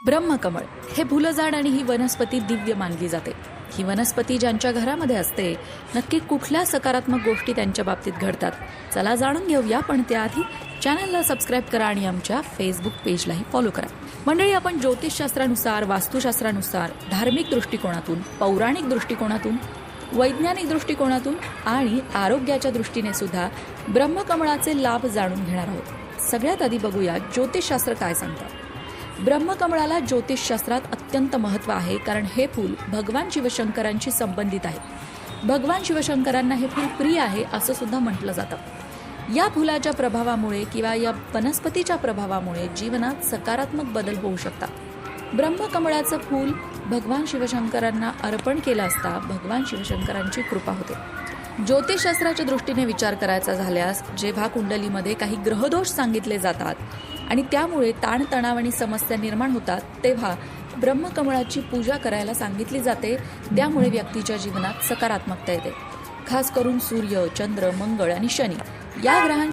ब्रह्मकमळ हे फुलझाड आणि ही वनस्पती दिव्य मानली जाते. ही वनस्पती ज्यांच्या घरामध्ये असते नक्की कुठल्या सकारात्मक गोष्टी त्यांच्या बाबतीत घडतात, चला जाणून घेऊया. पण त्याआधी चॅनलला सबस्क्राईब करा आणि आमच्या फेसबुक पेजलाही फॉलो करा. मंडळी, आपण ज्योतिषशास्त्रानुसार, वास्तुशास्त्रानुसार, धार्मिक दृष्टिकोनातून, पौराणिक दृष्टिकोनातून, वैज्ञानिक दृष्टिकोनातून आणि आरोग्याच्या दृष्टीने सुद्धा ब्रह्मकमळाचे लाभ जाणून घेणार आहोत. सगळ्यात आधी बघूया ज्योतिषशास्त्र काय सांगतं. ब्रह्मकमळाला ज्योतिषशास्त्रात अत्यंत महत्त्व आहे, कारण हे फूल भगवान शिवशंकरांशी संबंधित आहे. भगवान शिवशंकरांना हे फूल प्रिय आहे असं सुद्धा म्हटलं जातं. या फुलाच्या प्रभावामुळे किंवा या वनस्पतीच्या प्रभावामुळे जीवनात सकारात्मक बदल होऊ शकतात. ब्रह्मकमळाचं फूल भगवान शिवशंकरांना अर्पण केलं असता भगवान शिवशंकरांची कृपा होते. ज्योतिषशास्त्राच्या दृष्टीने विचार करायचा झाल्यास, जेव्हा कुंडलीमध्ये काही ग्रहदोष सांगितले जातात आणि त्यामुळे ताणतणाव आणि समस्या निर्माण होतात, तेव्हा ब्रह्मकमळाची पूजा करायला सांगितली जाते. त्यामुळे व्यक्तीच्या जीवनात सकारात्मकता येते. खास करून सूर्य, चंद्र, मंगळ आणि शनी या ग्रहांची